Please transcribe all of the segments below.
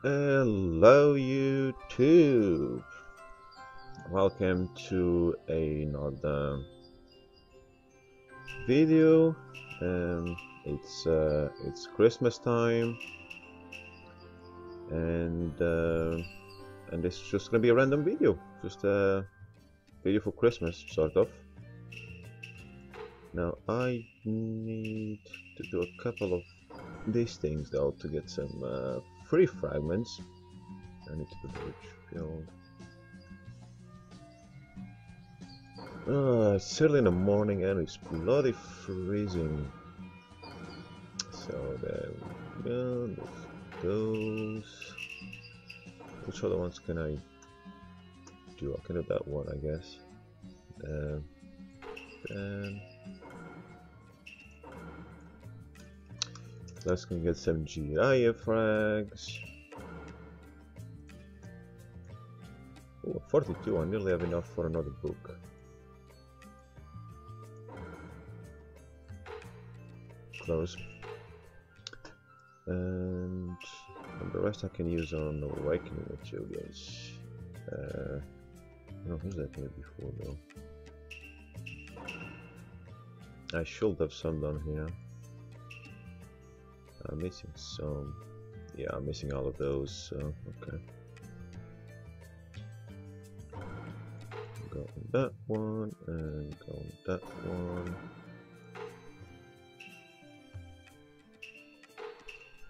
Hello YouTube! Welcome to another video. It's Christmas time, and it's just gonna be a random video, just a video for Christmas, sort of. Now I need to do a couple of these things though to get some free fragments. I need to do the rich field. It's early in the morning and it's bloody freezing. So there we go. Those. Which other ones can I do? I can do that one, I guess. Then let's go get some GI frags. Oh, 42. I nearly have enough for another book. Close. And the rest I can use on awakening materials. I don't use that before though. I should have some down here. I'm missing some. Yeah, I'm missing all of those, so okay. Go on that one and go on that one.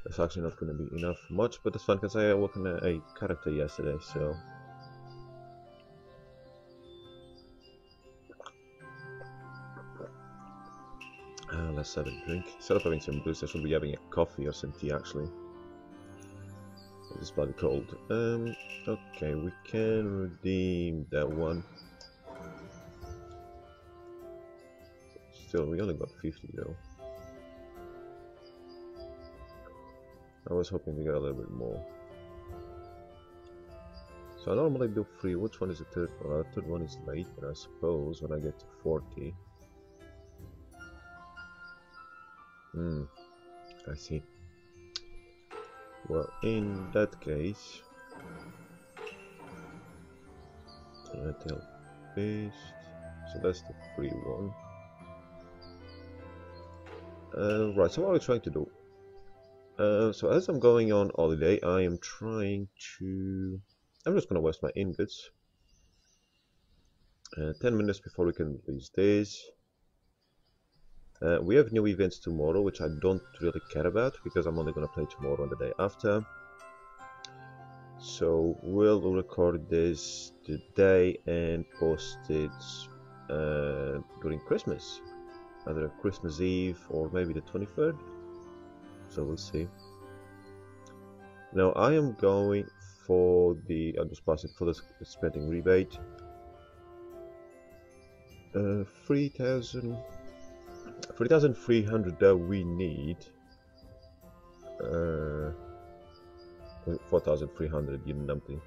That's actually not going to be enough much, but it's fun because I worked on a character yesterday, so. Let's have a drink. Instead of having some booze, I should be having a coffee or some tea actually. It's bloody cold. Okay, we can redeem that one. Still, we only got 50 though. I was hoping to get a little bit more. So I normally do 3. Which one is the third one? The third one is later, I suppose, when I get to 40. I see. Well, in that case, Metal Beast. So that's the free one. Right. So what are we trying to do? So as I'm going on holiday, I am trying to. I'm just gonna waste my ingots. 10 minutes before we can release this. We have new events tomorrow, which I don't really care about because I'm only going to play tomorrow and the day after. So we'll record this today and post it during Christmas, either Christmas Eve or maybe the 23rd. So we'll see. Now I am going for the. I'll just pass it for the spending rebate. 3,300 that we need. 4,300 you numpty.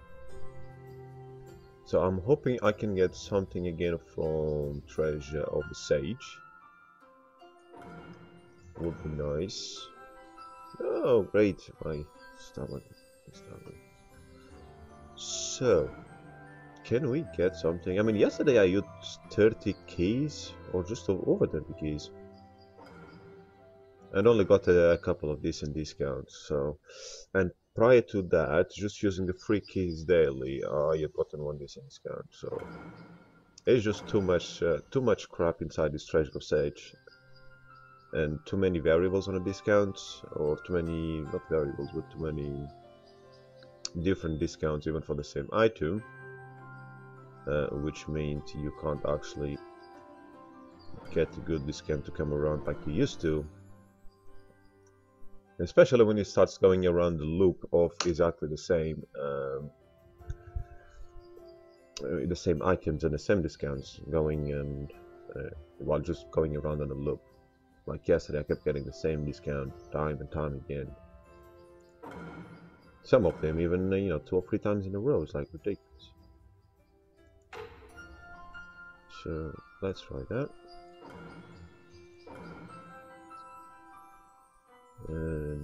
So I'm hoping I can get something again from Treasure of the Sage. Would be nice. Oh great, my stomach. So can we get something? I mean, yesterday I used 30 keys, or just over 30 keys, and only got a couple of decent discounts. So, and prior to that, just using the free keys daily, I had gotten one decent discount. So it's just too much crap inside this Treasure of Sage, and too many variables on a discount, or too many, not variables, but too many different discounts even for the same item. Which means you can't actually get a good discount to come around like you used to. Especially when it starts going around the loop of exactly the same items and the same discounts going and while just going around on a loop. Like yesterday I kept getting the same discount time and time again. Some of them even 2 or 3 times in a row. It's like ridiculous. So let's try that.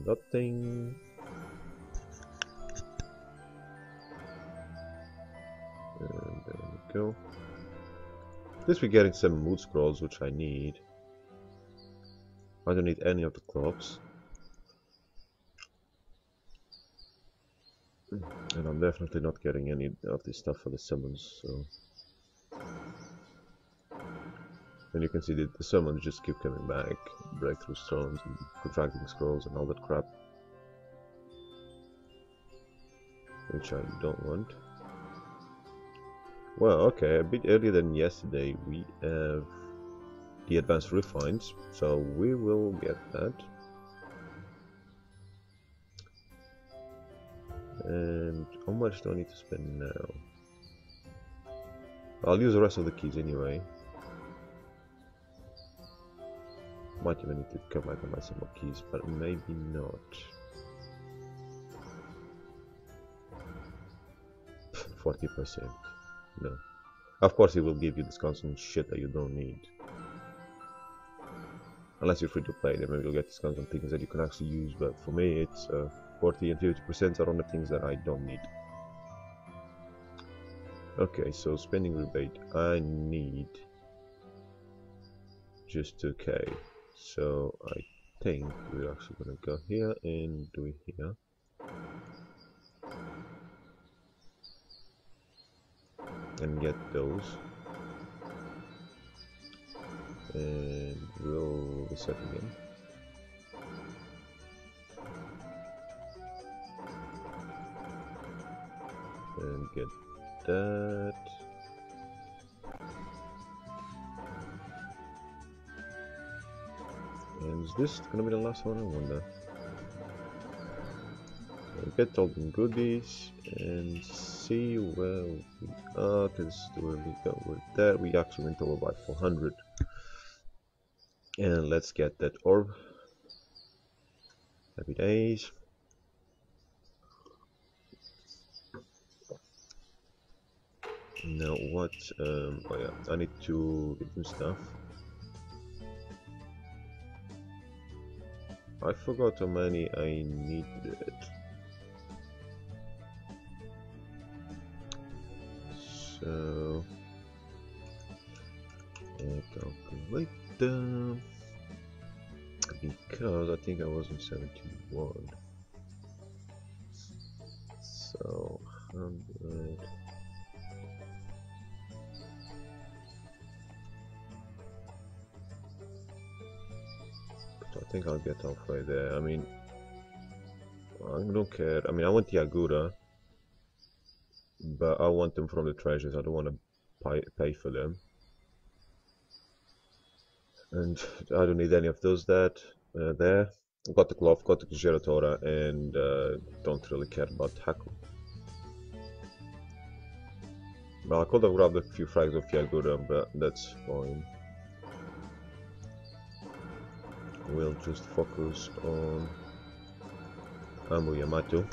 Nothing. go. At least we're getting some mood scrolls, which I need. I don't need any of the clocks. And I'm definitely not getting any of this stuff for the summons, so... And you can see that the summons just keep coming back. Breakthrough stones and contracting scrolls and all that crap. Which I don't want. Well, okay, a bit earlier than yesterday we have the advanced refines, so we will get that. And how much do I need to spend now? I'll use the rest of the keys anyway. Might even need to come back and buy some more keys, but maybe not. 40%. No. Of course, it will give you discounts on shit that you don't need. Unless you're free to play, then maybe you'll get discounts on things that you can actually use, but for me, it's 40 and 50% are on the things that I don't need. Okay, so spending rebate, I need just 2k. So I think we're actually gonna go here and do it here. And get those. And we'll reset again. And get that. And is this gonna be the last one? I wonder. We'll get all the goodies and see where we are, because where we go with that. We actually went over by 400. And let's get that orb. Happy days. Now what? Oh yeah, I need to get some stuff. I forgot how many I needed. So calculate them, because I think I was in 71. So 100. I think I'll get halfway there. I mean, I don't care. I mean, I want the Agura, but I want them from the treasures. I don't want to pay for them. And I don't need any of those that there. Got the cloth, got the Giratora, and don't really care about Haku. Well, I could have grabbed a few frags of Yagura, but that's fine. We'll just focus on Amu Yamato.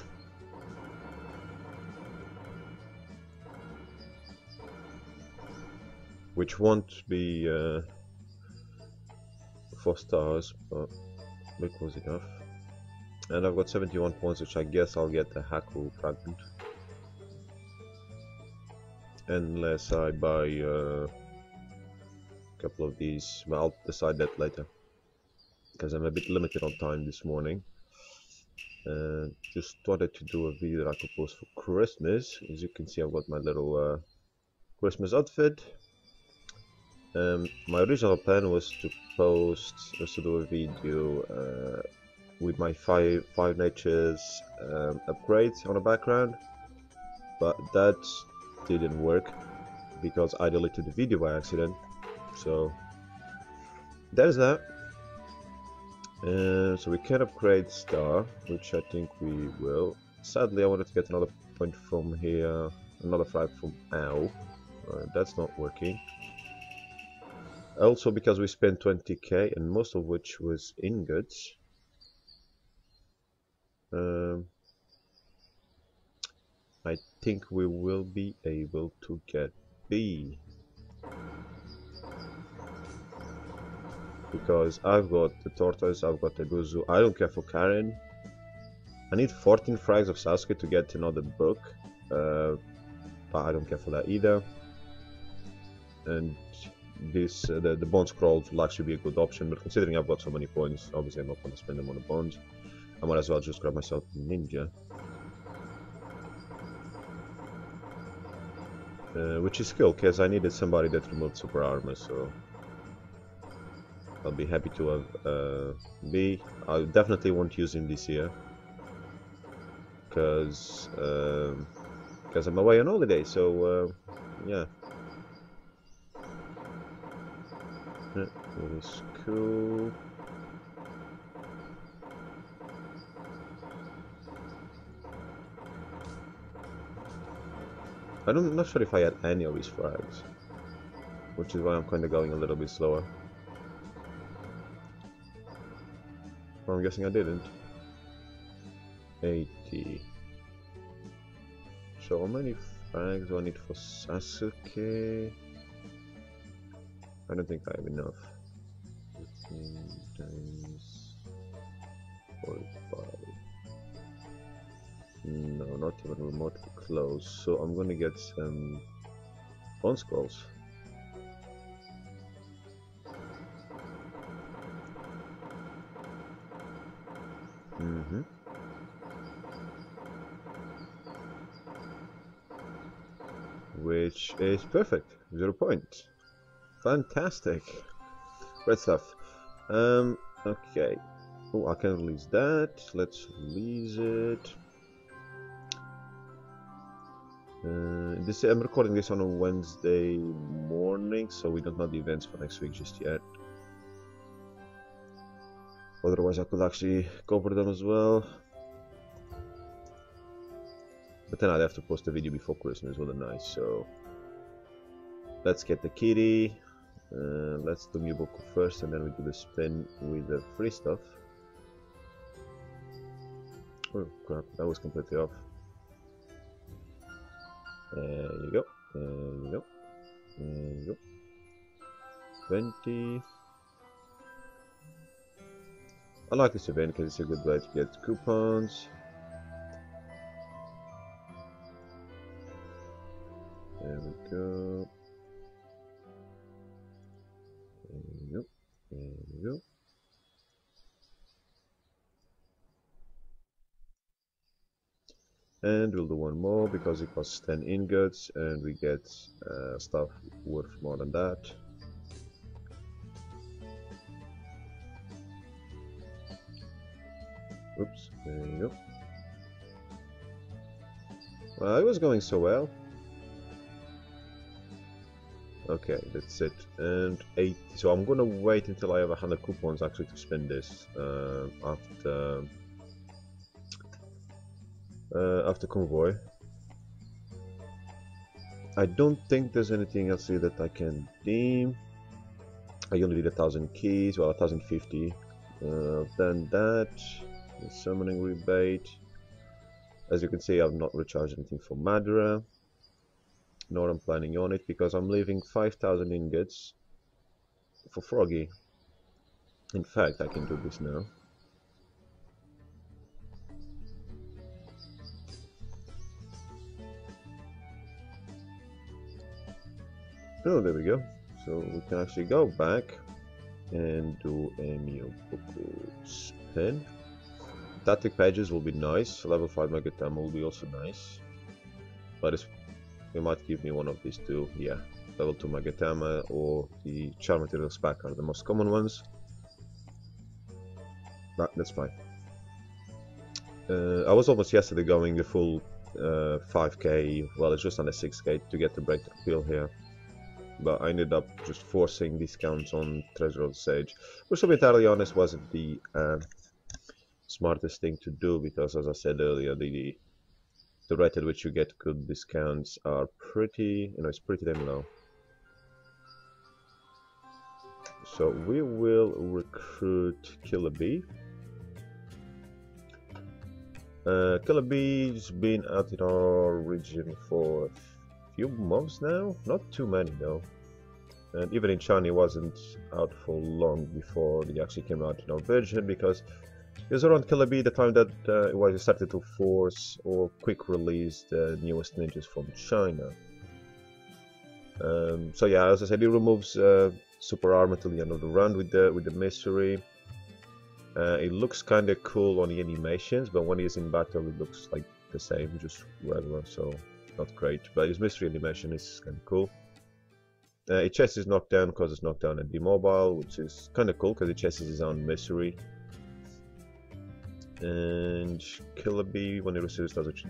Which won't be 4 stars, but look, was enough. And I've got 71 points, which I guess I'll get the Haku fragment. Unless I buy a couple of these. Well, I'll decide that later, because I'm a bit limited on time this morning. Just wanted to do a video that I could post for Christmas. As you can see, I've got my little Christmas outfit. My original plan was to do a video with my five natures upgrades on the background, but that didn't work because I deleted the video by accident. So there's that. So we can upgrade Star, which I think we will. Sadly, I wanted to get another point from here, another frag from Ow. That's not working. Also, because we spent 20k, and most of which was ingots. I think we will be able to get B. Because I've got the tortoise, I've got the Guzu. I don't care for Karen. I need 14 frags of Sasuke to get another book, but I don't care for that either. and this the bond scrolls will actually be a good option. But considering I've got so many points, obviously I'm not going to spend them on a bond. I might as well just grab myself Ninja, which is cool because I needed somebody that removed super armor, so I'll be happy to have B. I definitely won't use him this year because I'm away on holiday, so yeah. That is cool. I'm not sure if I had any of his frags, which is why I'm kind of going a little bit slower. Well, I'm guessing I didn't. 80. So how many frags do I need for Sasuke? I don't think I have enough. 15 times 45. No, not even remotely close. So I'm gonna get some bone scrolls. Which is perfect. 0 points. Fantastic. Great stuff. Okay. Oh, I can release that. Let's release it. I'm recording this on a Wednesday morning, so we don't know the events for next week just yet. Otherwise, I could actually cover them as well. But then I'd have to post a video before Christmas, wouldn't I? So let's get the kitty. Let's do Miyoboku first, and then we do the spin with the free stuff. Oh crap, that was completely off. There you go. There you go. There you go. 20. I like this event because it's a good way to get coupons. There we go. There you go. There you go. And we'll do one more because it costs 10 ingots and we get stuff worth more than that. Oops, there you go. Well, it was going so well. Okay, that's it. And 8. So I'm gonna wait until I have 100 coupons actually to spend this after convoy. I don't think there's anything else here that I can redeem. I only need 1,000 keys, well 1,050. Then that, the summoning rebate. As you can see, I've not recharged anything for Madara, nor I'm planning on it because I'm leaving 5,000 ingots for Froggy. In fact, I can do this now. Oh, there we go. So we can actually go back and do a Miyoboku spin. Tactic pages will be nice. Level 5 Megatama will be also nice. But it might give me one of these two. Yeah, level 2 Megatama or the Charm Materials pack are the most common ones. But that's fine. I was almost yesterday going the full 5k, well it's just under 6k to get the breakthrough pill here. But I ended up just forcing discounts on Treasure of the Sage, which to be entirely honest wasn't the smartest thing to do because, as I said earlier, the rate at which you get good discounts are pretty, it's pretty damn low. So we will recruit Killer Bee. Killer Bee's been out in our region for a few months now, not too many though, and even in China he wasn't out for long before he actually came out in our version because it was around Killer Bee the time that Oasis started to force or quick release the newest ninjas from China. So yeah, as I said, it removes super armor till the end of the run with the mystery. It looks kind of cool on the animations, but when he's in battle, it looks like the same, just regular, so not great. But his mystery animation is kind of cool. It chases knockdown, causes knockdown and demobile, which is kind of cool because it chases his own mystery. And Killer Bee, when it receives damage,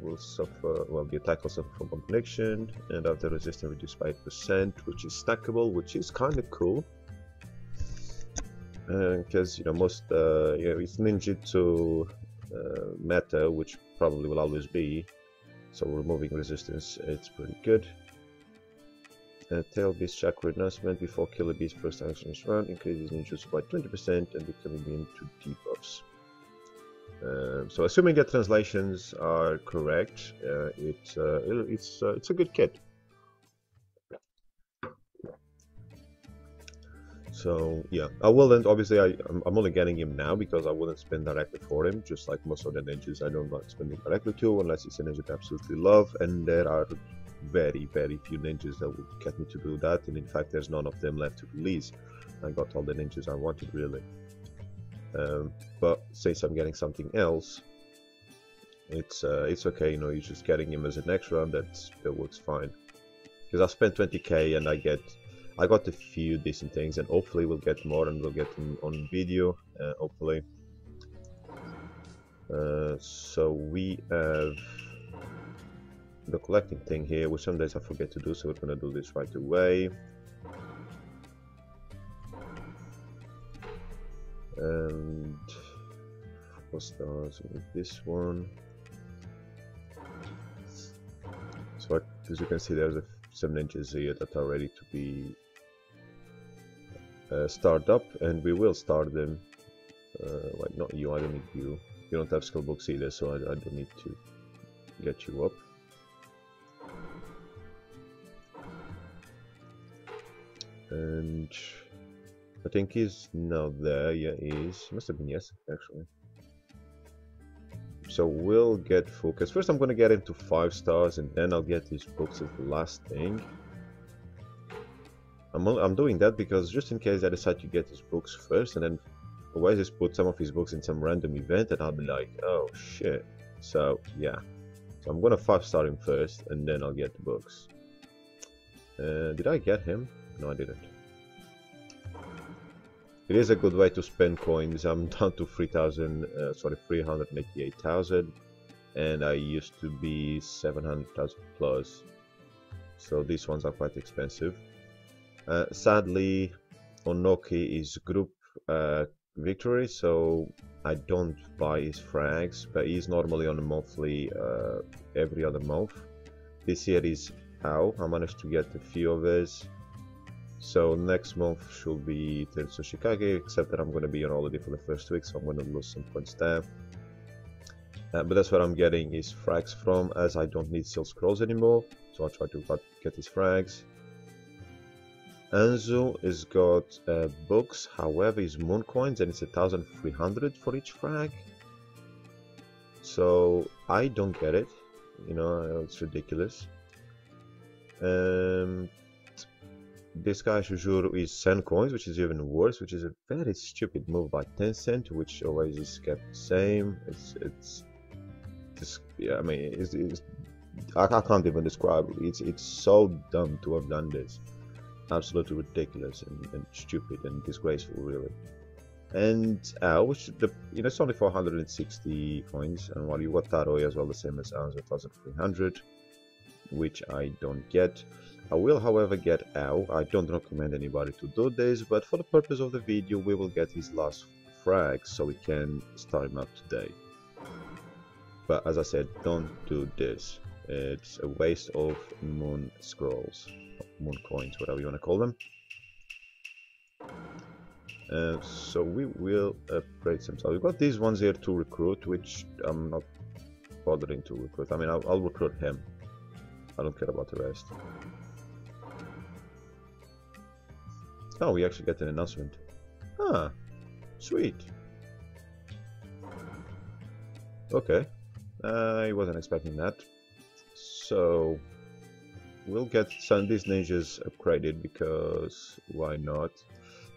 will suffer. Well, the attack will suffer from bomb connection, and after resistance reduced by 8%, which is stackable, which is kind of cool. Because most it's ninjutsu meta, which probably will always be. So removing resistance, it's pretty good. Tail Beast Chakra announcement before Killer Bee's first action is run increases ninjutsu by 20% and becoming immune to debuffs. So assuming that translations are correct, it's a good kit. So yeah, I will, and obviously I'm only getting him now because I wouldn't spend directly for him, just like most of the ninjas I don't like spending directly to unless it's a ninja I absolutely love, and there are very few ninjas that would get me to do that, and in fact there's none of them left to release. I got all the ninjas I wanted really. But since I'm getting something else, it's okay, you're just getting him as an extra, and that works fine. Because I spent 20k and I got a few decent things, and hopefully we'll get more, and we'll get them on video, hopefully. So we have the collecting thing here, which some days I forget to do, so we're gonna do this right away. And 4 stars with this one. So as you can see, there's some ninjas here that are ready to be start up, and we will start them. Wait, not you, I don't need you. You don't have skill books either, so I don't need to get you up. And I think he's now there. Yeah, he is. Must have been yes, actually. So we'll get focus. First I'm gonna get him to 5 stars, and then I'll get his books as the last thing. I'm doing that because just in case I decide to get his books first, and then Oasis put some of his books in some random event, and I'll be like, oh shit. So yeah, so I'm gonna 5-star him first, and then I'll get the books. Did I get him? No, I didn't. It is a good way to spend coins. I'm down to 388,000, and I used to be 700,000 plus. So these ones are quite expensive. Sadly, Onoki is group victory, so I don't buy his frags, but he's normally on a monthly, every other month. This year is Ao. I managed to get a few of his. So next month should be Tetsu Shikage, except that I'm going to be on holiday for the first week, so I'm going to lose some points there. But that's where I'm getting his frags from, as I don't need Seal Scrolls anymore, so I'll try to get his frags. Anzu has got books, however his moon coins, and it's 1,300 for each frag. So I don't get it, it's ridiculous. This guy Shujuru is Sen coins, which is even worse, which is a very stupid move by Tencent, which Oasis kept the same. It's yeah, I mean, I can't even describe it. It's so dumb to have done this. Absolutely ridiculous and stupid and disgraceful, really. And which it's only 460 coins, and while you got Taroi as well, the same as ours, 1,300, which I don't get. I will, however, get Ao. I don't recommend anybody to do this, but for the purpose of the video, we will get his last frag so we can start him up today. But as I said, don't do this. It's a waste of moon scrolls, moon coins, whatever you want to call them. So we will upgrade some stuff. We've got these ones here to recruit, which I'm not bothering to recruit. I mean, I'll recruit him. I don't care about the rest. Oh, we actually get an announcement. Ah, sweet. Okay, I wasn't expecting that. So, we'll get some of these ninjas upgraded because why not?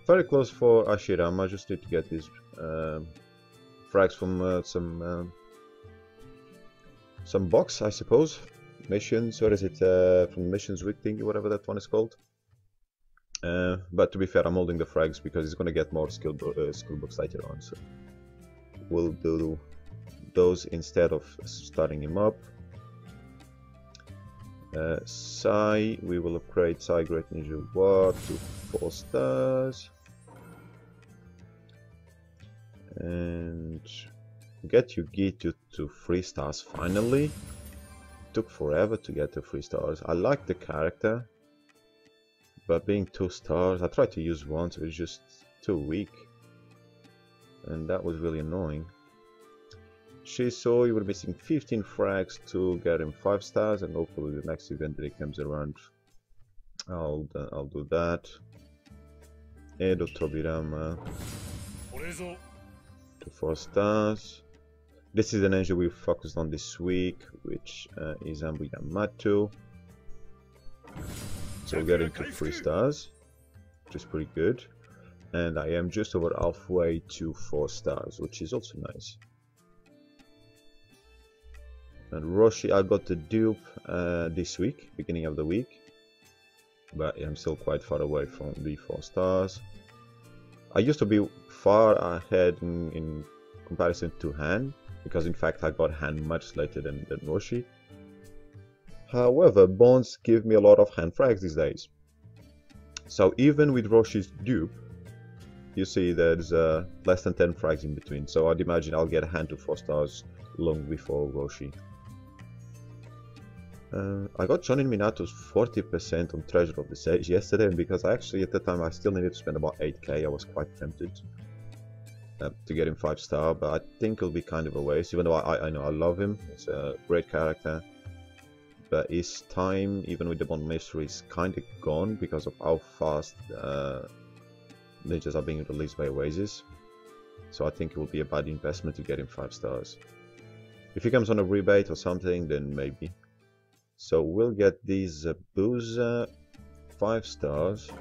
Very close for Ashirama. Just need to get these frags from some box, I suppose. Missions, or is it from missions week thingy, whatever that one is called. But to be fair, I'm holding the frags because he's gonna get more skill books later on, so we'll do those instead of starting him up. Sai, we will upgrade Sai Great Ninja War to 4 stars. And get Yugi to 3 stars finally. Took forever to get to 3 stars. I like the character, but being 2 stars, I tried to use once, it was just too weak. And that was really annoying. Shiso, you were missing 15 frags to get him 5 stars, and hopefully the next event that it comes around, I'll do that. Edo Tobirama to 4 stars. This is the ninja we focused on this week, which is Ambu Yamato. So we'll get into 3 stars, which is pretty good. And I am just over halfway to 4 stars, which is also nice. And Roshi, I got the dupe this week, beginning of the week. But I'm still quite far away from the 4 stars. I used to be far ahead in comparison to Han, because in fact I got Han much later than Roshi. However, bonds give me a lot of Han frags these days. So even with Roshi's dupe, you see there's less than 10 frags in between. So I'd imagine I'll get Han to 4 stars long before Roshi. I got Jonin Minato's 40% on Treasure of the Sage yesterday, and because actually at the time I still needed to spend about 8k, I was quite tempted to get him 5 star, but I think it'll be kind of a waste, even though I know I love him. It's a great character, but his time, even with the Bond Mystery, is kind of gone because of how fast ninjas are being released by Oasis. So I think it will be a bad investment to get him 5 stars. If he comes on a rebate or something, then maybe. So we'll get these Buza 5 stars,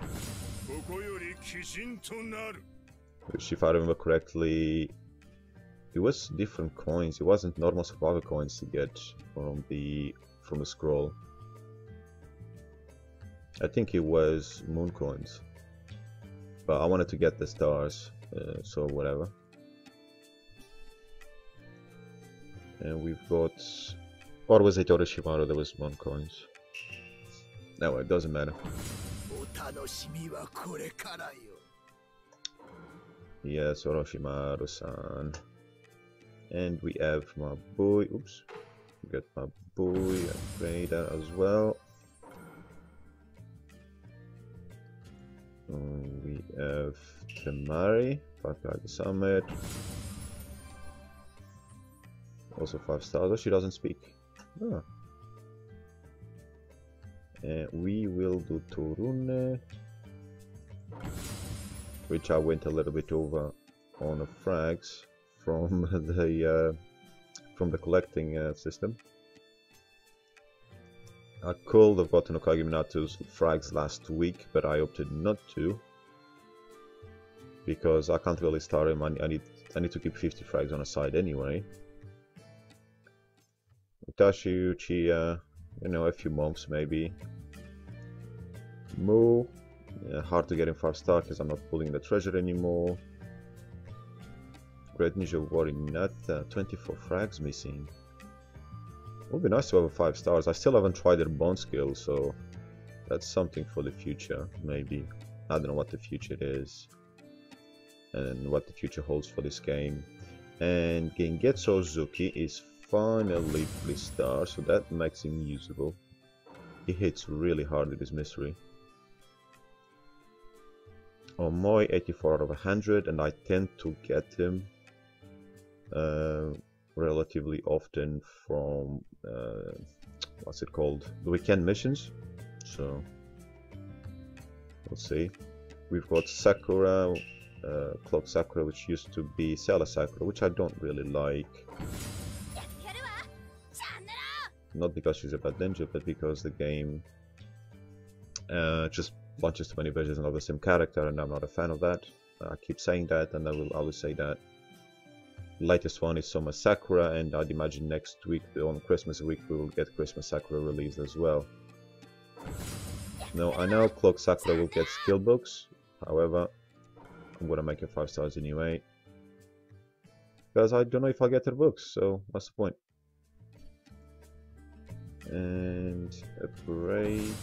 which, if I remember correctly, it was different coins. It wasn't normal survivor coins to get from the scroll. I think it was moon coins, but I wanted to get the stars, so whatever. And we've got, or was it Orochimaru? There was 1 coins. No, it doesn't matter. Yes, Orochimaru-san. And we have my boy. Oops. We got my boy Vader as well. We have Temari, 5 guys the summit. Also 5 stars. Oh, she doesn't speak. Ah. And we will do Torune, which I went a little bit over on the frags from the collecting system. I could have gotten Okage Minato's frags last week, but I opted not to because I can't really start him. I need to keep 50 frags on a side anyway. Utashi Uchiha, you know, a few months maybe. Mu, hard to get in 5 star because I'm not pulling the treasure anymore. Great Ninja Warrior Nata, 24 frags missing. It would be nice to have a 5 stars. I still haven't tried their bond skill, so that's something for the future, maybe. I don't know what the future is and what the future holds for this game. And Gengetsu Ozuki is finally 3 stars, so that makes him usable. He hits really hard with his mystery. Omoi, 84 out of 100, and I tend to get him relatively often from what's it called, the weekend missions. So we'll see. We've got Sakura, Clock Sakura, which used to be Sailor Sakura, which I don't really like. Not because she's a bad ninja, but because the game just launches too many versions of the same character, and I'm not a fan of that. I keep saying that, and I will always say that. Latest one is Soma Sakura, and I'd imagine next week, on Christmas week, we will get Christmas Sakura released as well. Now, I know Cloak Sakura will get skill books, however, I'm gonna make it 5 stars anyway. Because I don't know if I'll get her books, so what's the point? And upgrade.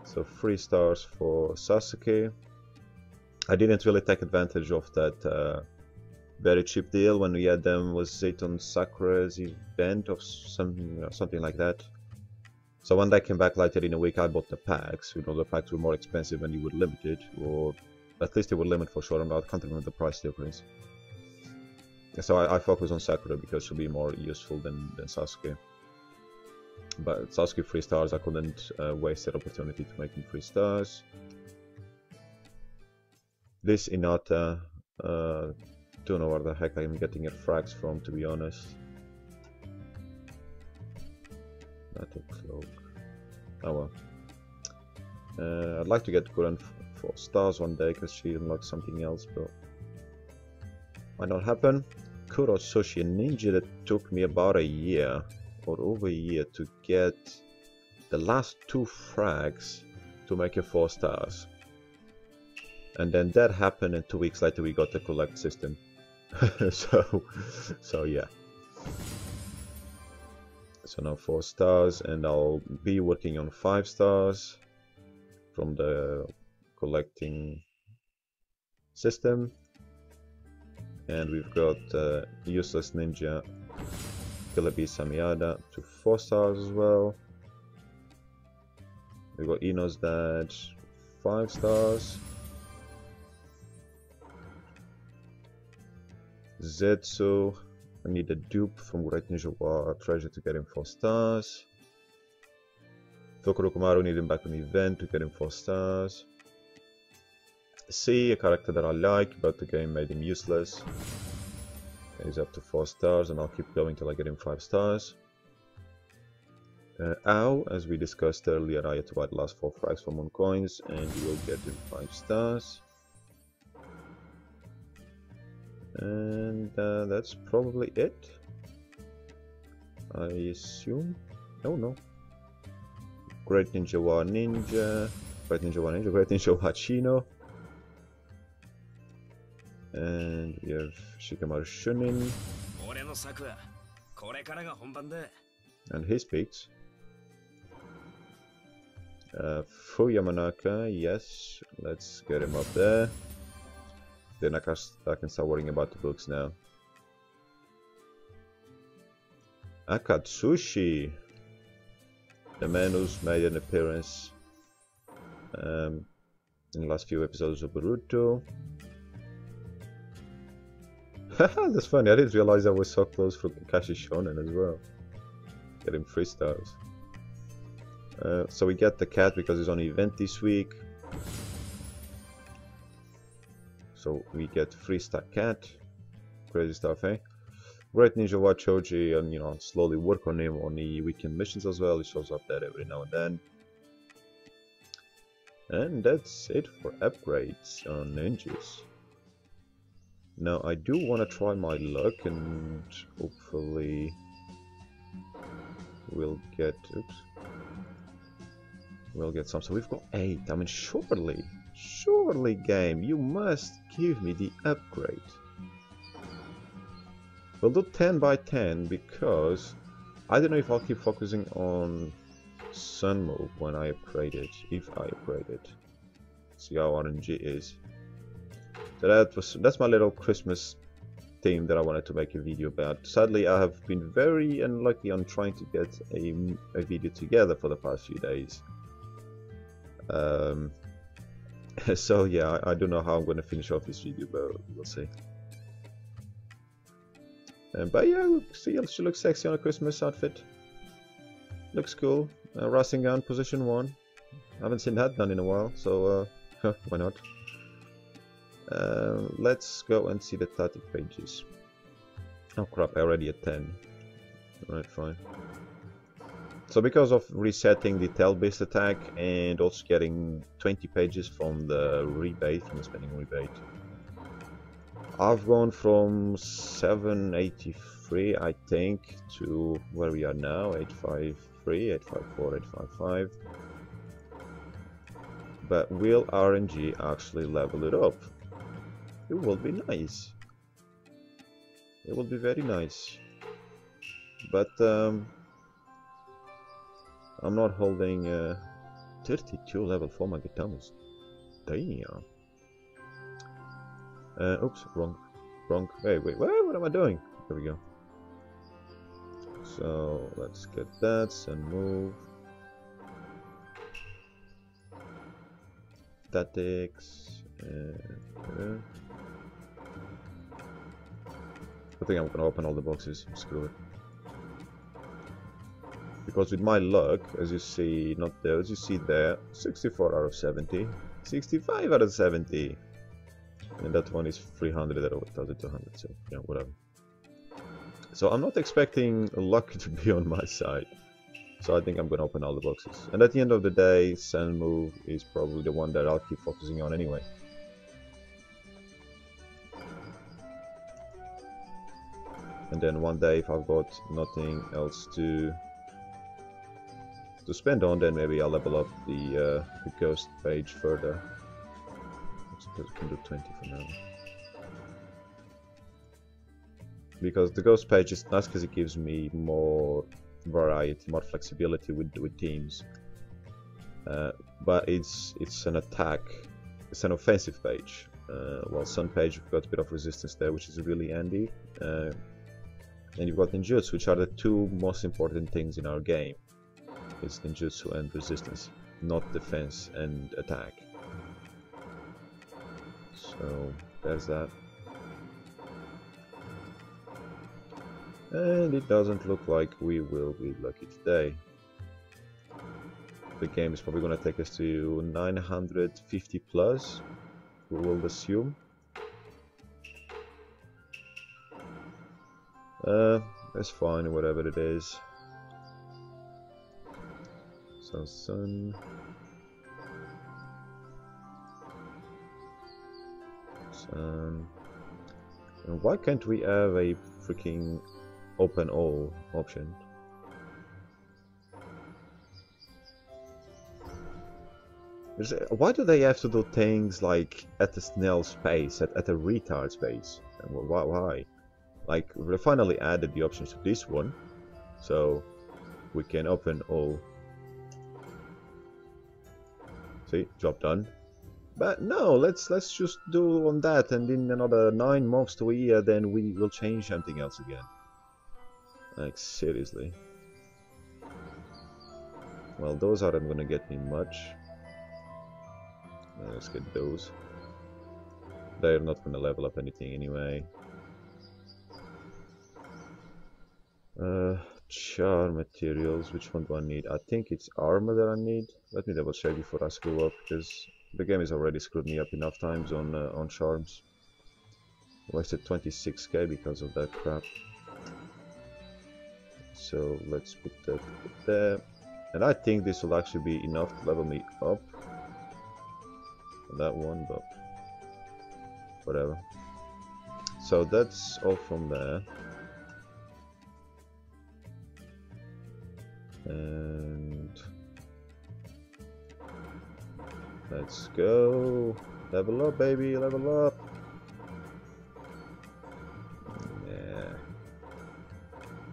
So 3 stars for Sasuke. I didn't really take advantage of that very cheap deal when we had them. Was it on Sakura's event or something like that? So when they came back later in a week, I bought the packs. You know, the packs were more expensive and you were limited, or at least they were limited for sure. I can't remember the price difference. So I focus on Sakura because she'll be more useful than Sasuke. But Sasuke 3 stars, I couldn't waste that opportunity to make him 3 stars. This Inata, don't know where the heck I'm getting her frags from, to be honest. Not a cloak. Oh well. I'd like to get Kuran 4 stars one day because she unlocks something else, but might not happen. Kuro Sushi, a ninja that took me about a year or over a year to get the last 2 frags to make it 4 stars. And then that happened, and 2 weeks later we got the collect system. so yeah. So now 4 stars, and I'll be working on 5 stars from the collecting system. And we've got Useless Ninja Kilabi Samiyada to 4 stars as well. We've got Ino's Dad 5 stars. Zetsu, I need a dupe from Great Ninja War Treasure to get him 4 stars. Tokurokumaru, need him back on the event to get him 4 stars. C, a character that I like, but the game made him useless. He's up to 4 stars, and I'll keep going till I get him 5 stars. Ao, as we discussed earlier, I had to buy the last 4 frags from Moon Coins, and you will get him 5 stars. And that's probably it, I assume. Oh no. Great Ninja Wa Ninja, Great Ninja Wa Ninja, Great Ninja Wa Chino. And we have Shikamaru Shunin. And he speaks. Fuyamanaka, yes, let's get him up there. Then I can start worrying about the books now. Akatsushi, the man who's made an appearance in the last few episodes of Naruto. Haha, that's funny, I didn't realize I was so close for Kakashi Shonen as well. Get him 3 stars. So we get the cat because he's on an event this week. So we get 3-star cat. Crazy stuff, eh? Great Ninja Wa Choji, and you know, slowly work on him on the weekend missions as well. He shows up there every now and then. And that's it for upgrades on ninjas. Now I do want to try my luck, and hopefully we'll get some. So we've got 8. I mean, surely game, you must give me the upgrade. We'll do 10 by 10 because I don't know if I'll keep focusing on Sun Move when I upgrade it, if I upgrade it. See how RNG is. So that's my little Christmas theme that I wanted to make a video about. Sadly, I have been very unlucky on trying to get a video together for the past few days. So yeah, I don't know how I'm going to finish off this video, but we'll see. But yeah, see, she looks sexy on a Christmas outfit. Looks cool. Rasengan position 1. I haven't seen that done in a while, so why not? Let's go and see the static pages. Oh crap, I already at 10. Alright, fine. So because of resetting the tail-based attack and also getting 20 pages from the rebate, from the spending rebate, I've gone from 783, I think, to where we are now, 853, 854, 855. But will RNG actually level it up? It will be nice. It will be very nice. But I'm not holding 32 level 4 Magatomas. Damn. Oops, wrong. Hey, wait, what am I doing? There we go. So let's get that and move. Statics. I think I'm gonna open all the boxes. Screw it. Because with my luck, as you see, not there, as you see there, 64 out of 70, 65 out of 70. And that one is 300 out of 1200, so yeah, whatever. So I'm not expecting luck to be on my side. So I think I'm gonna open all the boxes. And at the end of the day, Sand Move is probably the one that I'll keep focusing on anyway. And then one day, if I've got nothing else to spend on, then maybe I'll level up the ghost page further. I suppose we can do 20 for now. Because the ghost page is nice because it gives me more variety, more flexibility with teams. But it's an attack, it's an offensive page. While Sun page, you've got a bit of resistance there, which is really handy. And you've got ninjutsu, which are the two most important things in our game. It's ninjutsu and resistance, not defense and attack. So there's that. And it doesn't look like we will be lucky today. The game is probably going to take us to 950 plus, we will assume. That's fine, whatever it is. So Sun. Sun. And why can't we have a freaking open all option? Why do they have to do things like at a snail's pace, at a retard's pace? And why? Like, we finally added the options to this one, so we can open all. See, job done. But no, let's just do on that, and in another 9 months to a year, then we will change something else again. Like, seriously. Well, those aren't gonna get me much. Let's get those. They're not gonna level up anything anyway. Charm materials, which one do I need? I think it's armor that I need. Let me double check before I screw up, because the game has already screwed me up enough times on charms. Wasted 26k because of that crap. So let's put that there. And I think this will actually be enough to level me up. That one, but whatever. So that's all from there. And let's go. Level up, baby, level up. Yeah.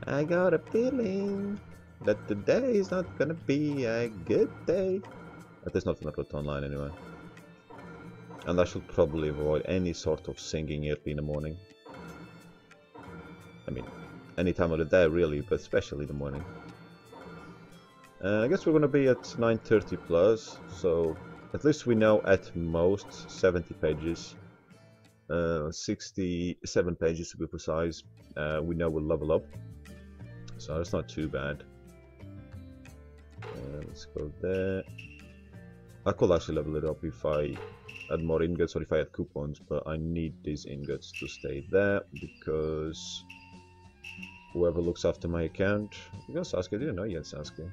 I got a feeling that today is not gonna be a good day. But there's not Naruto Online anyway. And I should probably avoid any sort of singing early in the morning. I mean, any time of the day really, but especially the morning. I guess we're gonna be at 930 plus, so at least we know at most 70 pages. 67 pages to be precise. We know we'll level up, so it's not too bad. Let's go there. I could actually level it up if I had more ingots or if I had coupons, but I need these ingots to stay there because whoever looks after my account. You got Sasuke, didn't know you had Sasuke.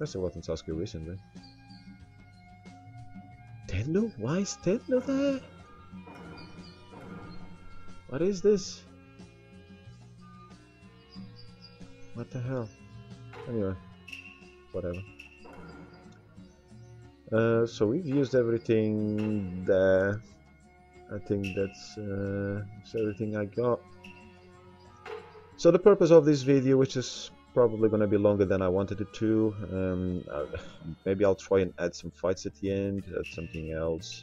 Where's the weapons ask you recently? Tenno? Why is Tenno there? What is this? What the hell? Anyway, whatever. So we've used everything there. I think that's everything I got. So the purpose of this video, which is probably going to be longer than I wanted it to, maybe I'll try and add some fights at the end, add something else,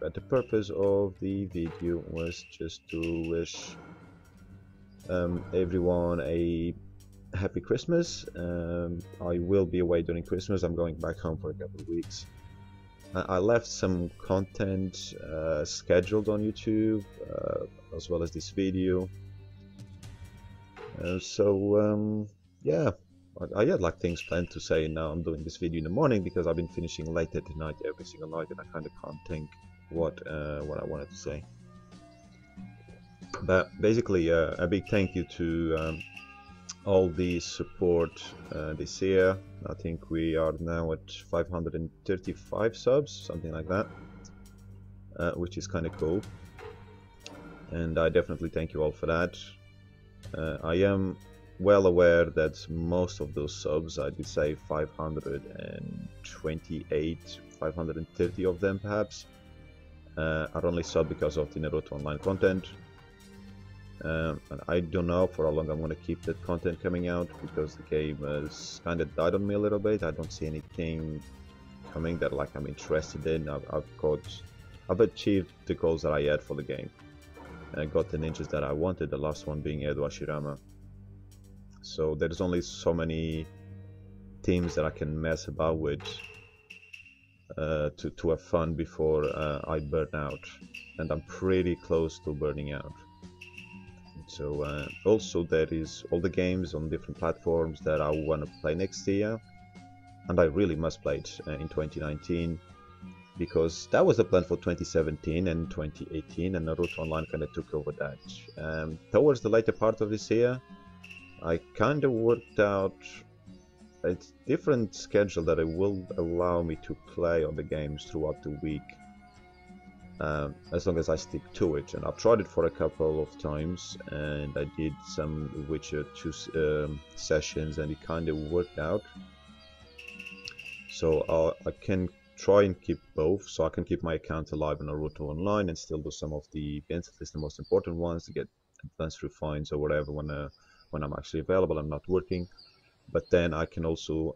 but the purpose of the video was just to wish everyone a happy Christmas. I will be away during Christmas. I'm going back home for a couple of weeks. I left some content scheduled on YouTube, as well as this video. Yeah, I had like things planned to say. Now I'm doing this video in the morning because I've been finishing late at night every single night, and I kind of can't think what I wanted to say. But basically, a big thank you to all the support this year. I think we are now at 535 subs, something like that, which is kind of cool, and I definitely thank you all for that. I am well aware that most of those subs, I did say 528, 530 of them perhaps, are only sub because of the Naruto Online content. And I don't know for how long I'm going to keep that content coming out, because the game has kind of died on me a little bit. I don't see anything coming that like I'm interested in. I've achieved the goals that I had for the game. I got the ninjas that I wanted, the last one being Edo Ashirama. So there's only so many teams that I can mess about with to have fun before I burn out, and I'm pretty close to burning out. So also there is all the games on different platforms that I want to play next year, and I really must play it in 2019, because that was the plan for 2017 and 2018, and Naruto Online kind of took over that. Towards the later part of this year, I kind of worked out a different schedule that it will allow me to play on the games throughout the week, as long as I stick to it. And I've tried it for a couple of times, and I did some Witcher 2 sessions, and it kind of worked out. So I can try and keep both, so I can keep my account alive on Naruto Online and still do some of the events, at least the most important ones, to get advanced refines or whatever when I'm actually available and not working. But then I can also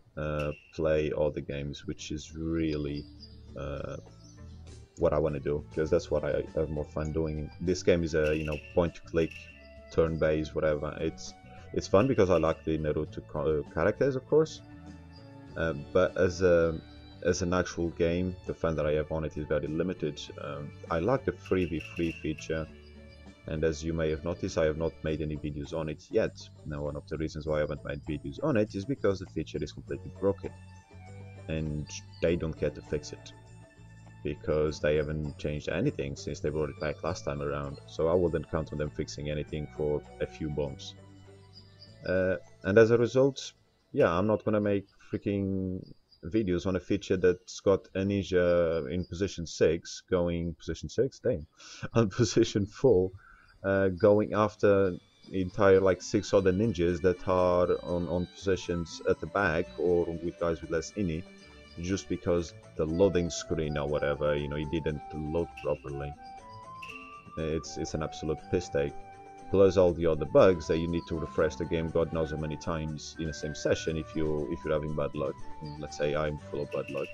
play all the games, which is really what I want to do, because that's what I have more fun doing. This game is a point-to-click, turn-based, whatever. It's fun because I like the Naruto characters, of course, but as an actual game, the fun that I have on it is very limited. I like the 3v3 feature, and as you may have noticed, I have not made any videos on it yet. Now, one of the reasons why I haven't made videos on it is because the feature is completely broken, and they don't care to fix it, because they haven't changed anything since they brought it back last time around. So I wouldn't count on them fixing anything for a few bombs. And as a result, yeah, I'm not gonna make freaking videos on a feature that's got a ninja in position 6 going position 6, damn, on position 4, going after the entire like 6 other ninjas that are on positions at the back or with guys with less ini, just because the loading screen or whatever, it didn't load properly. It's an absolute piss take. Plus all the other bugs that you need to refresh the game God knows how many times in the same session if you're having bad luck. Let's say I'm full of bad luck.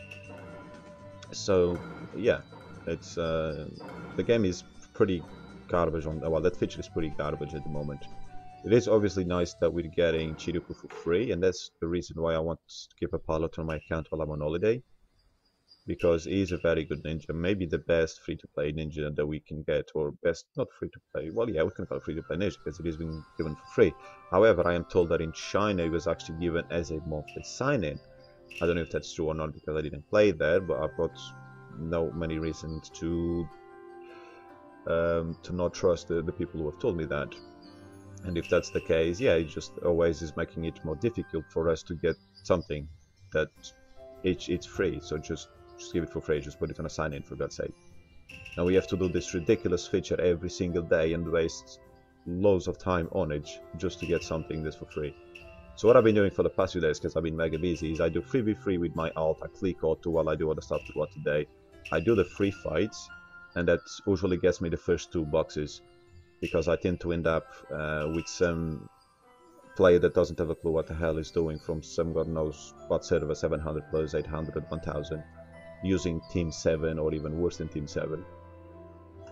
So yeah, it's the game is pretty garbage well, that feature is pretty garbage at the moment. It is obviously nice that we're getting Chiriku for free, and that's the reason why I want to keep a pilot on my account while I'm on holiday, because he's a very good ninja, maybe the best free-to-play ninja that we can get, or best, not free-to-play, well yeah, we can call it free-to-play ninja because it is being given for free. However, I am told that in China it was actually given as a monthly sign-in. I don't know if that's true or not because I didn't play there, but I've got no many reasons to not trust the people who have told me that. And if that's the case, yeah, it just always is making it more difficult for us to get something. that it's free, so just give it for free, just put it on a sign-in, for God's sake. Now we have to do this ridiculous feature every single day and waste loads of time on it just to get something that's for free. So what I've been doing for the past few days, because I've been mega busy, is I do 3v3 with my alt, I click auto while I do other stuff throughout the day. I do the free fights, and that usually gets me the first 2 boxes, because I tend to end up with some player that doesn't have a clue what the hell he's doing from some god knows what server, 700 plus, 800, 1000, using Team 7 or even worse than Team 7.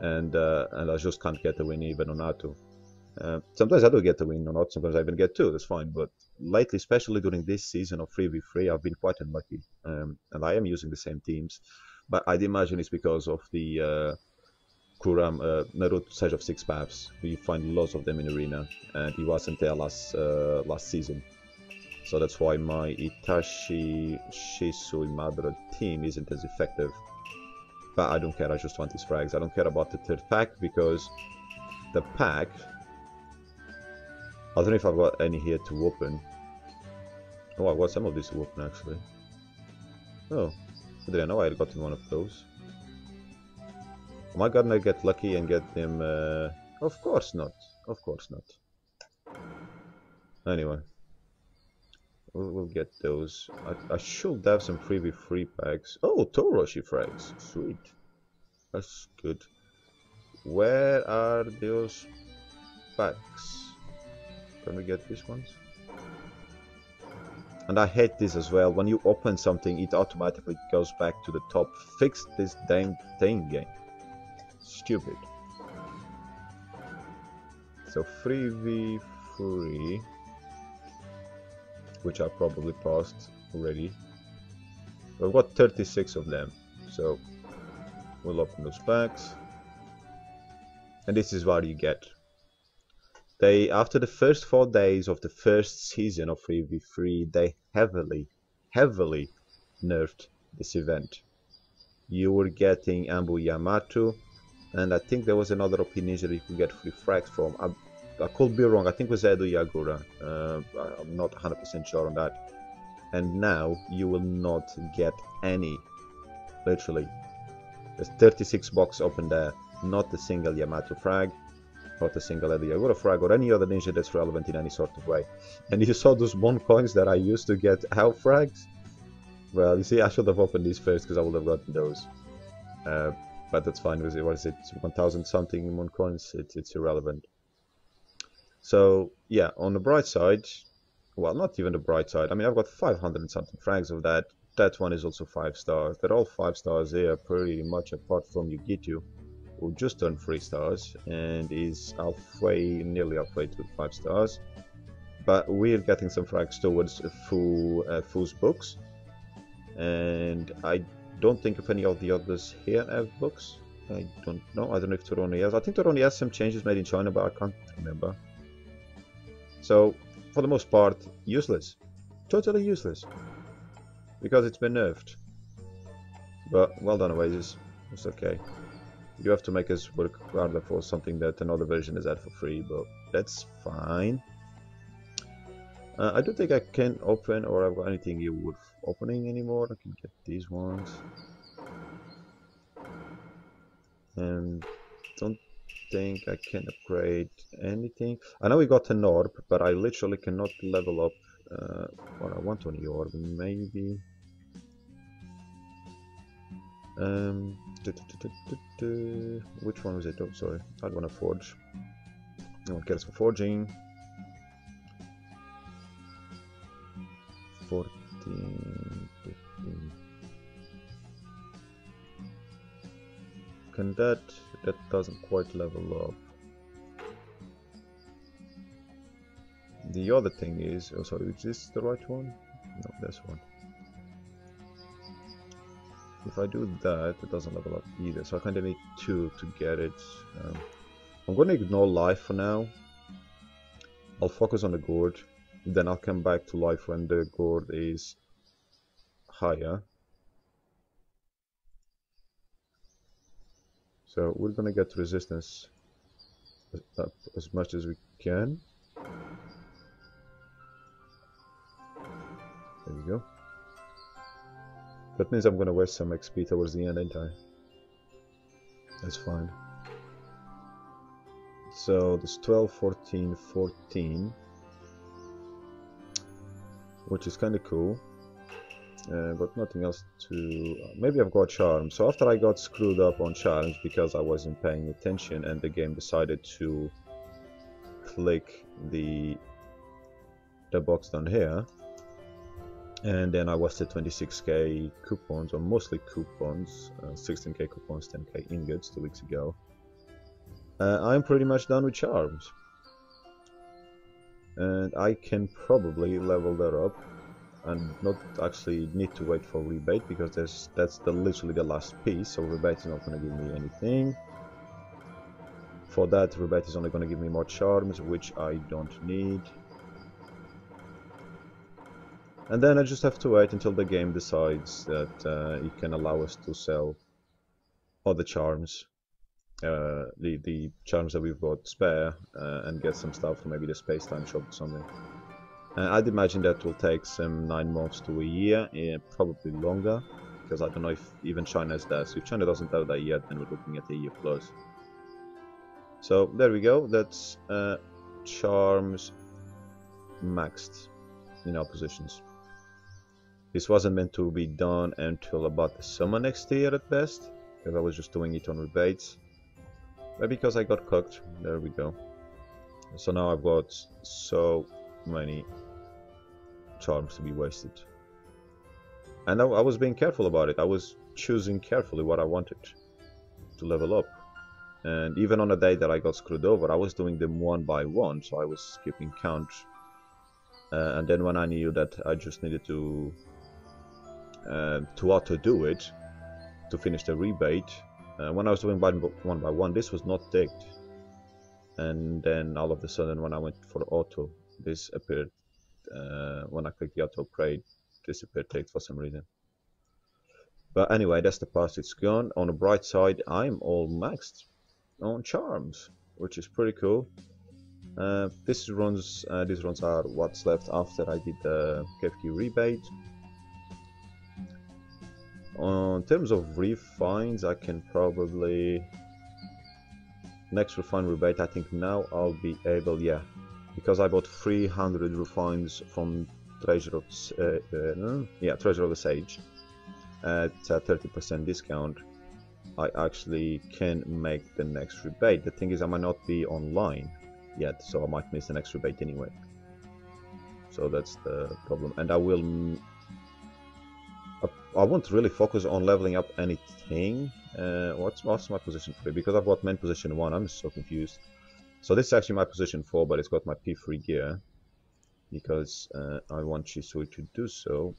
And I just can't get a win even on auto. Sometimes I do get a win or not, sometimes I even get 2, that's fine, but lately, especially during this season of 3v3, I've been quite unlucky, and I am using the same teams, but I'd imagine it's because of the Naruto Sage of 6 paths. You find lots of them in Arena, and it wasn't there last season, so that's why my Itachi, Shisu, Madara team isn't as effective. But I don't care, I just want these frags. I don't care about the 3rd pack, because the pack, I don't know if I've got any here to open. Oh, I've got some of these to open actually. Oh, I didn't know I had gotten one of those. Am I gonna get lucky and get them? Of course not. Of course not. Anyway, we'll get those. I should have some 3v3 packs. Oh, Toroshi frags. Sweet. That's good. Where are those packs? Can we get these ones? And I hate this as well. When you open something, it automatically goes back to the top. Fix this damn thing, game. Stupid. So 3v3, which I probably passed already. We've got 36 of them, so we'll open those packs. And this is what you get. After the first 4 days of the first season of 3v3, they heavily nerfed this event. You were getting Ambu Yamato, and I think there was another opinion that you could get free frags from. I could be wrong, I think it was Edo Yagura. I'm not 100% sure on that. And now you will not get any. Literally. There's 36 boxes open there, not a single Yamato frag. Not a single Edo Yagura frag or any other ninja that's relevant in any sort of way. And you saw those 1 coins that I used to get out frags? Well, you see, I should have opened these first because I would have gotten those. But that's fine. What is it? 1000 something in 1 coins? It's irrelevant. So, yeah, on the bright side, well, not even the bright side. I mean, I've got 500 and something frags of that. That one is also 5 stars. They're all 5 stars here, pretty much apart from Yugito, who just turned 3 stars and is nearly halfway to 5 stars. But we're getting some frags towards Fu's books, and I don't think if any of the others here have books. I don't know if Toroni has. I think Toroni has some changes made in China, but I can't remember. So, for the most part, useless. Totally useless. Because it's been nerfed. But, well done, Oasis. It's okay. You have to make us work harder for something that another version is at for free, but that's fine. I don't think I can open, or I've got anything here worth opening anymore. I can get these ones. And don't think I can upgrade anything. I know we got an orb, but I literally cannot level up what I want on the orb. Maybe. Which one was it? Oh, sorry. I want to forge. No one cares for forging. 14, 15. Can that doesn't quite level up. The other thing is, oh sorry, is this the right one? No, this one. If I do that, it doesn't level up either, so I kind of need 2 to get it. I'm going to ignore life for now. I'll focus on the gourd, then I'll come back to life when the gourd is higher. So we're going to get resistance as much as we can. There we go. That means I'm gonna waste some XP towards the end, ain't I? That's fine. So this 12, 14, 14, which is kind of cool. But nothing else to... maybe I've got charms. So after I got screwed up on charms because I wasn't paying attention and the game decided to click the box down here, and then I wasted 26k coupons, or mostly coupons, 16k coupons, 10k ingots 2 weeks ago. I'm pretty much done with charms, and I can probably level that up and not actually need to wait for rebate, because that's literally the last piece. So rebate is not going to give me anything. For that, rebate is only going to give me more charms, which I don't need. And then I just have to wait until the game decides that it can allow us to sell other charms, the charms that we've got spare, and get some stuff from maybe the space-time shop or something. I'd imagine that will take some 9 months to a year, probably longer, because I don't know if even China has that. So if China doesn't have that yet, then we're looking at a year plus. So there we go, that's charms maxed in our positions. This wasn't meant to be done until about the summer next year at best, because I was just doing it on rebates. But because I got cooked, there we go. So now I've got so many charms to be wasted. And I was being careful about it. I was choosing carefully what I wanted to level up. And even on a day that I got screwed over, I was doing them one by one, so I was skipping count. And then when I knew that I just needed to auto do it to finish the rebate, when I was doing one by one, this was not ticked. And then all of a sudden, when I went for auto, this appeared. When I clicked the auto upgrade, this appeared ticked for some reason. But anyway, that's the past, it's gone. On the bright side, I'm all maxed on charms, which is pretty cool. These runs are what's left after I did the KFK rebate. In terms of refines, I can probably... next refine rebate, I think now I'll be able, yeah, because I bought 300 refines from Treasure of the Sage at a 30% discount. I actually can make the next rebate. The thing is, I might not be online yet, so I might miss the next rebate anyway. So that's the problem, and I won't really focus on leveling up anything. What's my position 3? Because I've got main position 1, I'm so confused. So this is actually my position 4, but it's got my P3 gear, because I want Shisui to do so.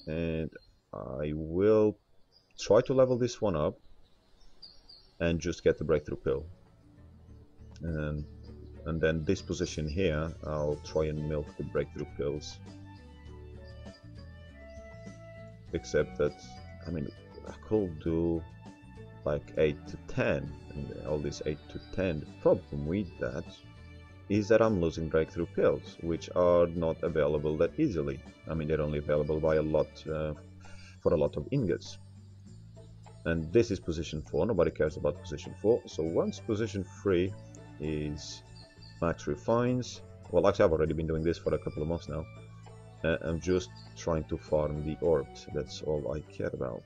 And I will try to level this one up and just get the breakthrough pill. And then this position here, I'll try and milk the breakthrough pills. Except that, I mean, I could do like 8 to 10, and all this 8 to 10. The problem with that is that I'm losing breakthrough pills, which are not available that easily. I mean, they're only available by for a lot of ingots. And this is position 4, nobody cares about position 4. So once position 3 is max refines, well, actually I've already been doing this for a couple of months now. I'm just trying to farm the orbs, that's all I care about.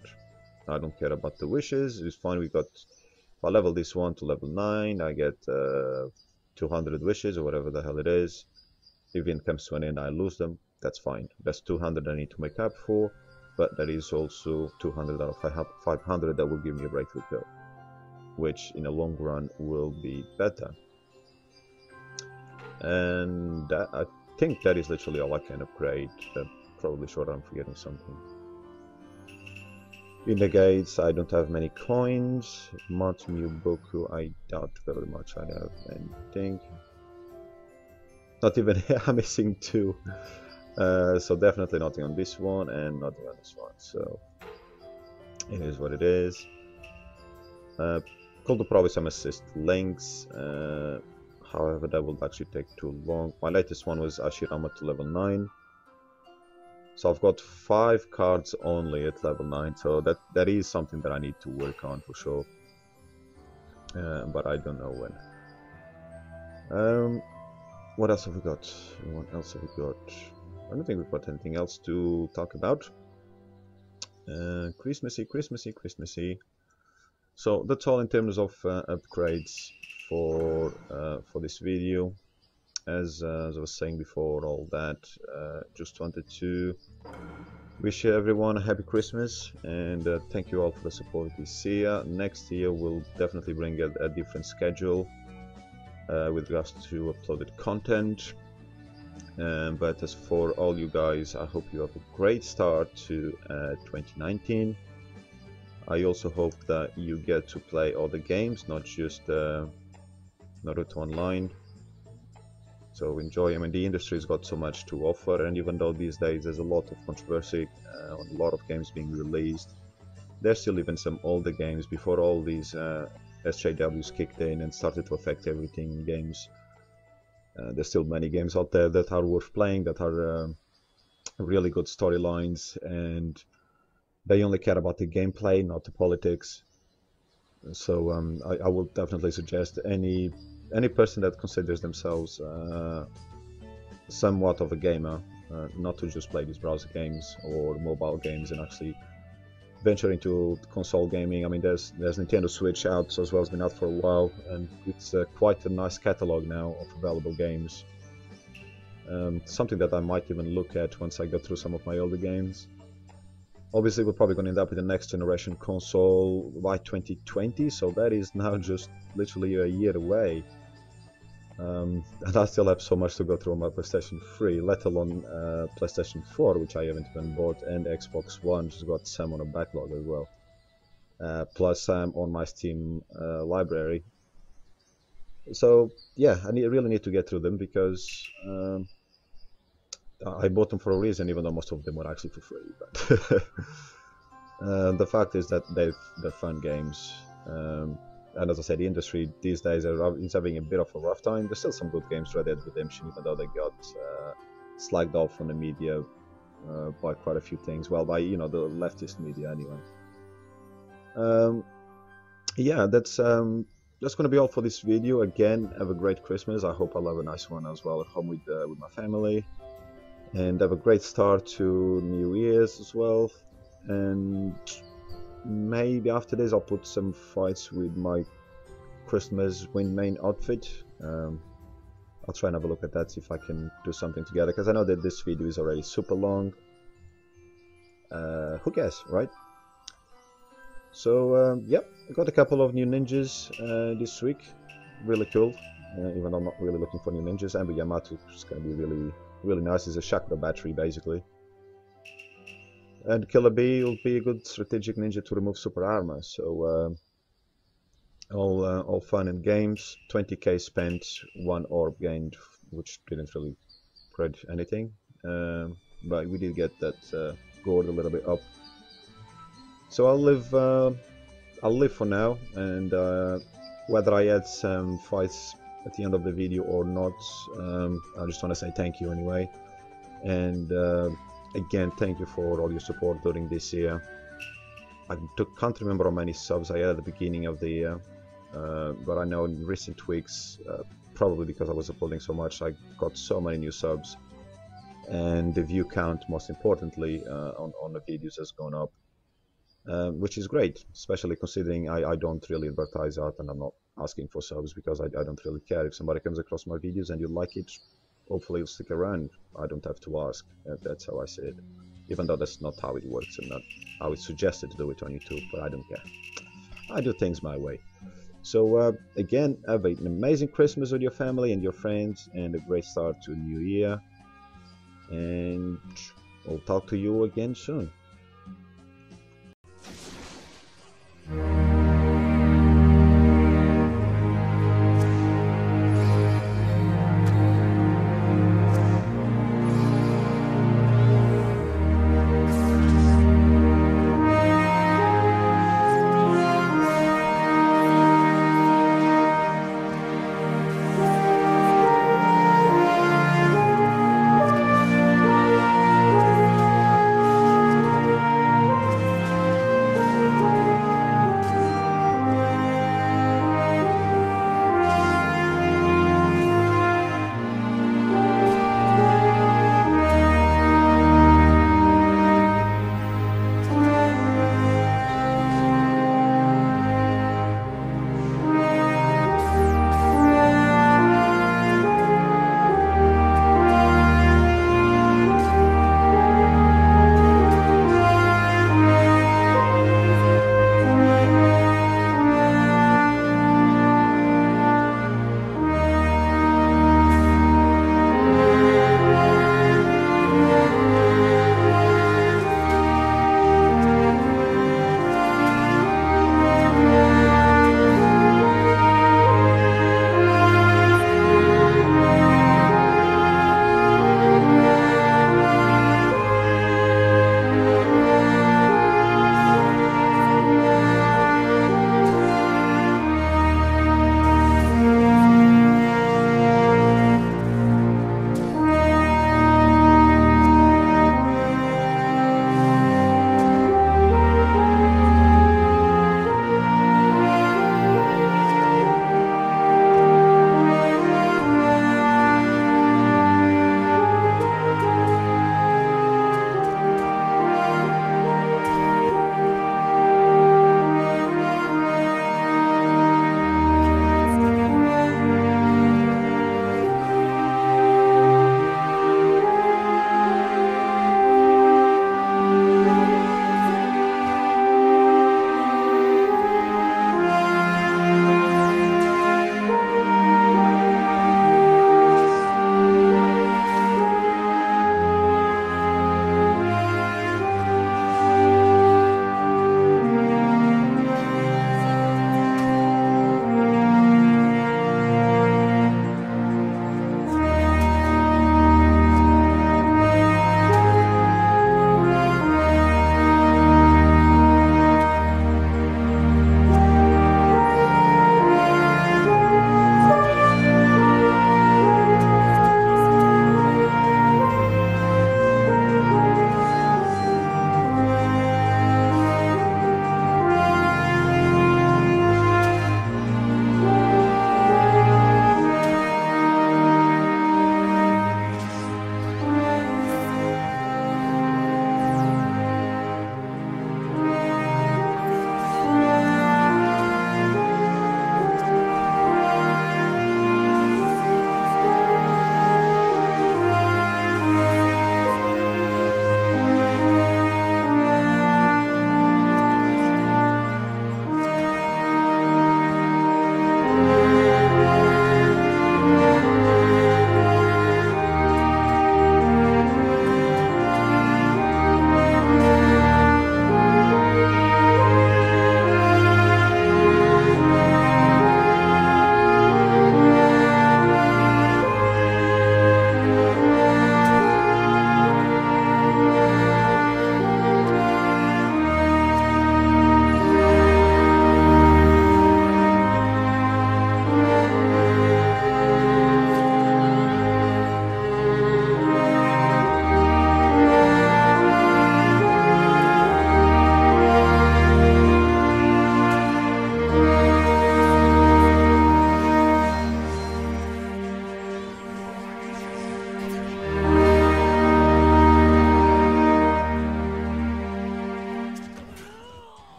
I don't care about the wishes, it's fine. We got, if I level this one to level 9, I get 200 wishes or whatever the hell it is. If it comes to an end, I lose them, that's fine. That's 200 I need to make up for, but there is also 200 out of 500 that will give me a breakthrough pill, which in the long run will be better. And that, I think that is literally all I can upgrade. Probably sure I'm forgetting something. In the gates, I don't have many coins. Matsumu Boku, I doubt very much I have anything. Not even here, I'm missing 2. So definitely nothing on this one and nothing on this one. So it is what it is. Call to probably some assist links. However, that will actually take too long. My latest one was Ashirama to level 9. So I've got 5 cards only at level 9, so that is something that I need to work on for sure. But I don't know when. What else have we got? What else have we got? I don't think we've got anything else to talk about. Christmassy, Christmassy, Christmassy. So that's all in terms of upgrades for this video. As I was saying before all that, just wanted to wish everyone a happy Christmas, and thank you all for the support this year. Next year we'll definitely bring a different schedule with regards to uploaded content. But as for all you guys, I hope you have a great start to 2019. I also hope that you get to play all the games, not just Naruto Online. So enjoy. I mean, the industry's got so much to offer, and even though these days there's a lot of controversy on a lot of games being released, there's still even some older games before all these SJWs kicked in and started to affect everything in games. There's still many games out there that are worth playing, that are really good storylines, and they only care about the gameplay, not the politics. So I will definitely suggest any person that considers themselves somewhat of a gamer not to just play these browser games or mobile games and actually venture into console gaming. I mean, there's Nintendo Switch out as well, it's been out for a while, and it's quite a nice catalog now of available games. Something that I might even look at once I go through some of my older games. Obviously, we're probably going to end up with the next generation console by 2020, so that is now just literally a year away. And I still have so much to go through on my PlayStation 3, let alone PlayStation 4, which I haven't even bought, and Xbox One, just got some on a backlog as well. Plus I'm on my Steam library. So yeah, I really need to get through them, because I bought them for a reason, even though most of them were actually for free. But the fact is that they're fun games. And as I said, the industry these days is having a bit of a rough time. There's still some good games, Red Dead Redemption, even though they got slagged off from the media by quite a few things. Well, by the leftist media anyway. Yeah, that's going to be all for this video. Again, have a great Christmas. I hope I'll have a nice one as well at home with my family. And have a great start to New Year's as well. And maybe after this I'll put some fights with my Christmas win main outfit. I'll try and have a look at that, see if I can do something together, because I know that this video is already super long. Who cares, right? So yep, I got a couple of new ninjas this week. Really cool, even though I'm not really looking for new ninjas. And Yamato is going to be really nice. It's a chakra battery basically. And Killer Bee will be a good strategic ninja to remove super armor. So all fun and games. 20k spent, 1 orb gained, which didn't really spread anything. But we did get that gold a little bit up. So I'll live for now, and whether I add some fights at the end of the video or not, I just want to say thank you anyway. And again, thank you for all your support during this year. I can't remember how many subs I had at the beginning of the year, but I know in recent weeks, probably because I was uploading so much, I got so many new subs, and the view count, most importantly, on the videos has gone up, which is great, especially considering I don't really advertise out, and I'm not asking for subs because I don't really care. If somebody comes across my videos and you like it, hopefully you'll stick around. I don't have to ask. That's how I see it. Even though that's not how it works and not how it's suggested to do it on YouTube, but I don't care. I do things my way. So again, have an amazing Christmas with your family and your friends, and a great start to the new year. And I'll talk to you again soon.